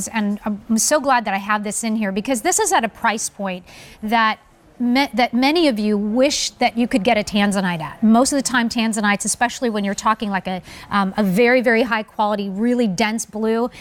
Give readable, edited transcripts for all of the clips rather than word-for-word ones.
And I'm so glad that I have this in here because this is at a price point that many of you wish that you could get a Tanzanite at. Most of the time Tanzanites, especially when you're talking like a very, very high quality, really dense blue,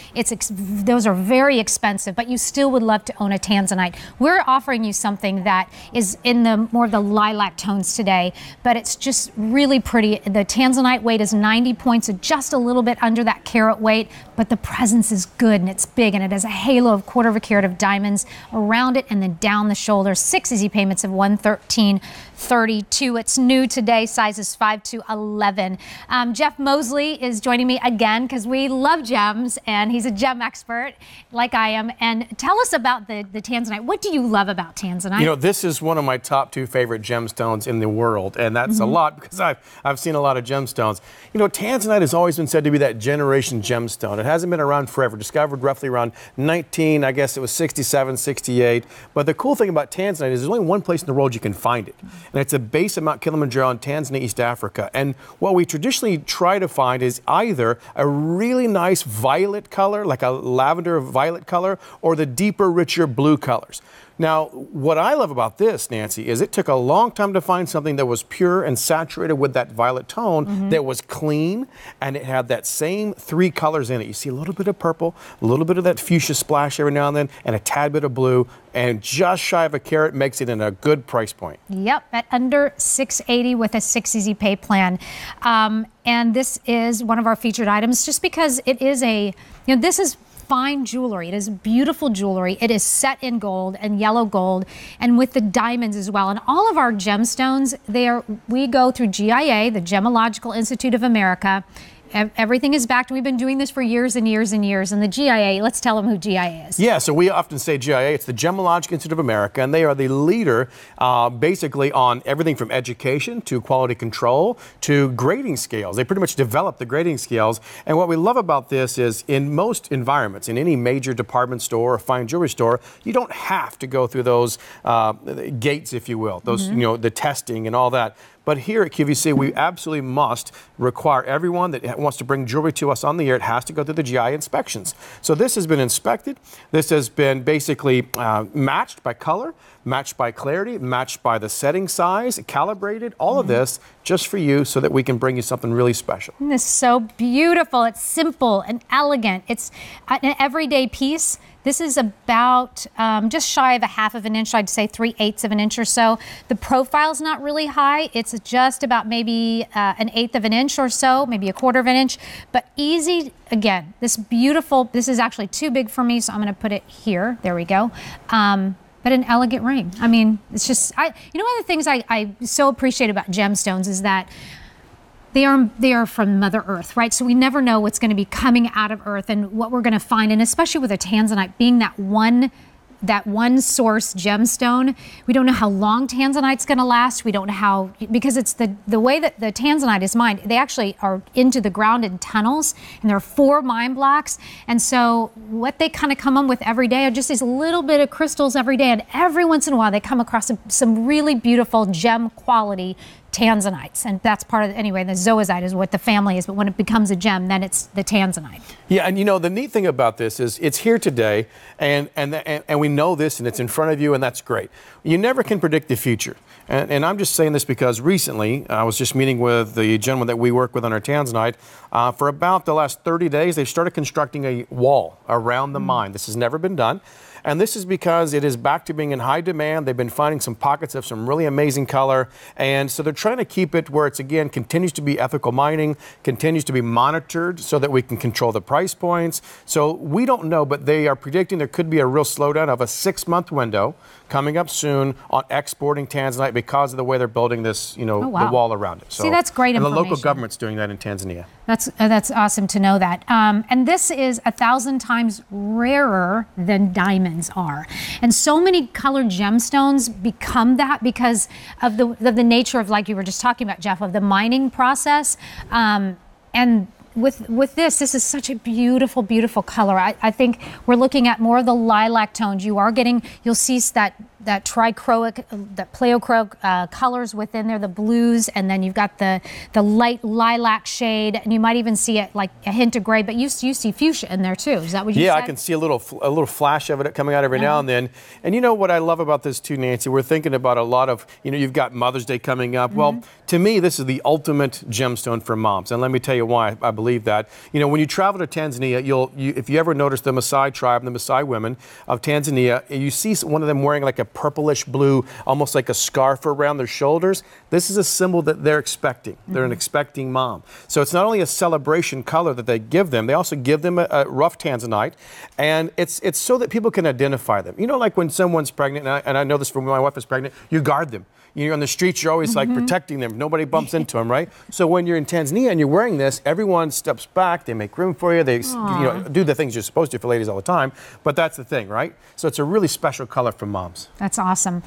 those are very expensive, but you still would love to own a Tanzanite. We're offering you something that is in the more of the lilac tones today, but it's just really pretty. The Tanzanite weight is 90 points, just a little bit under that carat weight, but the presence is good and it's big and it has a halo of 1/4 carat of diamonds around it and then down the shoulder. 6 easy payments of $113.32. It's new today, sizes 5 to 11. Jeff Mosley is joining me again because we love gems, and he's a gem expert like I am. And tell us about the Tanzanite. What do you love about Tanzanite? You know, this is one of my top 2 favorite gemstones in the world, and that's a lot because I've seen a lot of gemstones. You know, Tanzanite has always been said to be that generation gemstone. It hasn't been around forever. Discovered roughly around 67, 68. But the cool thing about Tanzanite is there's only one place in the world you can find it, and it's a base of Mount Kilimanjaro in Tanzania, East Africa. And what we traditionally try to find is either a really nice violet color, like a lavender violet color, or the deeper, richer blue colors. Now, what I love about this, Nancy, is it took a long time to find something that was pure and saturated with that violet tone, that was clean, and it had that same 3 colors in it. You see a little bit of purple, a little bit of that fuchsia splash every now and then, and a tad bit of blue, and just shy of a carat makes it in a good price point. Yep, at under $680 with a 6 easy pay plan. And this is one of our featured items just because it is this is fine jewelry. It is beautiful jewelry. It is set in gold and yellow gold and with the diamonds as well. And all of our gemstones, we go through GIA, the Gemological Institute of America. Everything is backed. We've been doing this for years and years and years. And the GIA, let's tell them who GIA is. Yeah, so we often say GIA. It's the Gemological Institute of America, and they are the leader basically on everything from education to quality control to grading scales. They pretty much develop the grading scales. And what we love about this is in most environments, in any major department store or fine jewelry store, you don't have to go through those gates, if you will, those, the testing and all that. But here at QVC, we absolutely must require everyone that wants to bring jewelry to us on the air, it has to go through the GI inspections. So this has been inspected. This has been basically matched by color, matched by clarity, matched by the setting size, calibrated, all of this just for you so that we can bring you something really special. And this is so beautiful. It's simple and elegant. It's an everyday piece. This is about just shy of a 1/2 of an inch, I'd say 3/8 of an inch or so. The profile's not really high. It's just about maybe an 1/8 of an inch or so, maybe a 1/4 of an inch, but easy. Again, this is actually too big for me, so I'm gonna put it here. There we go. But an elegant ring. I mean, it's just, one of the things I so appreciate about gemstones is that they are from Mother Earth, right? So we never know what's going to be coming out of Earth and what we're going to find. And especially with a Tanzanite being that one source gemstone, we don't know how long Tanzanite's going to last. We don't know how, because it's the way that the Tanzanite is mined, they actually are into the ground in tunnels, and there are 4 mine blocks. And so what they kind of come on with every day are just these little bit of crystals every day. And every once in a while, they come across some really beautiful gem quality Tanzanites, and that's part of the zoisite is what the family is, but when it becomes a gem, then it's the Tanzanite. Yeah, and the neat thing about this is it's here today, and we know this, and it's in front of you, and that's great. You never can predict the future, and I'm just saying this because recently I was just meeting with the gentleman that we work with on our Tanzanite. For about the last 30 days, they've started constructing a wall around the mine. This has never been done. And this is because it is back to being in high demand. They've been finding some pockets of some really amazing color. And so they're trying to keep it where it's, again, continues to be ethical mining, continues to be monitored so that we can control the price points. So we don't know, but they are predicting there could be a real slowdown of a 6-month window coming up soon on exporting Tanzanite because of the way they're building this, the wall around it. So, see, that's great information. And the local government's doing that in Tanzania. That's awesome to know that. And this is 1,000 times rarer than diamonds are. And so many colored gemstones become that because of the nature of, like you were just talking about, Jeff, of the mining process. And with this is such a beautiful, beautiful color. I think we're looking at more of the lilac tones. You'll see trichroic, that pleochroic colors within there, the blues, and then you've got the light lilac shade, and you might even see it like a hint of gray, but you see fuchsia in there too. Is that what you said? Yeah, I can see a little flash of it coming out every now and then. And you know what I love about this too, Nancy? We're thinking about a lot of, you've got Mother's Day coming up. Well, to me, this is the ultimate gemstone for moms. And let me tell you why I believe that. When you travel to Tanzania, if you ever notice the Maasai tribe, the Maasai women of Tanzania, you see one of them wearing like a purplish blue, almost like a scarf around their shoulders. This is a symbol that they're expecting. They're an expecting mom. So it's not only a celebration color that they give them, they also give them a rough Tanzanite. And it's so that people can identify them. Like when someone's pregnant, and I know this from when my wife is pregnant, you guard them. You're on the streets, you're always like protecting them. Nobody bumps into them, right? So when you're in Tanzania and you're wearing this, everyone steps back, they make room for you, they do the things you're supposed to for ladies all the time. But that's the thing, right? So it's a really special color for moms. That's awesome.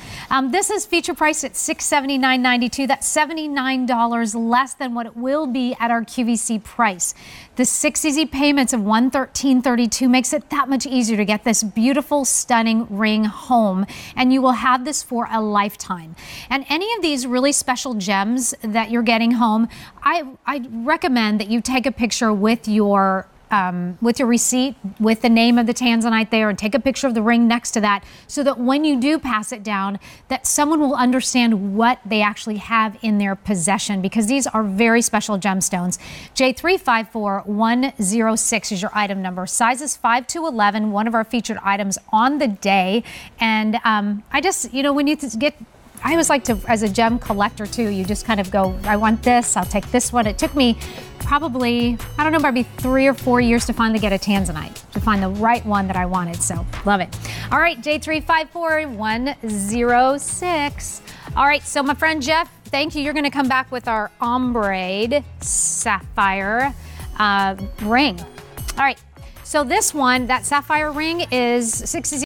This is feature priced at $679.92. That's $79 less than what it will be at our QVC price. The 6 easy payments of $113.32 makes it that much easier to get this beautiful, stunning ring home. And you will have this for a lifetime. And any of these really special gems that you're getting home, I recommend that you take a picture with your receipt, with the name of the Tanzanite there, and take a picture of the ring next to that, so that when you do pass it down, that someone will understand what they actually have in their possession, because these are very special gemstones. J354106 is your item number. Sizes 5 to 11, one of our featured items on the day. And I just, when you get... I always like to, as a gem collector too, you just kind of go, I want this, I'll take this one. It took me probably, I don't know, maybe 3 or 4 years to finally get a Tanzanite, to find the right one that I wanted, so love it. All right, J354106. All right, so my friend Jeff, thank you. You're gonna come back with our ombre sapphire ring. All right, so this one, that sapphire ring is 60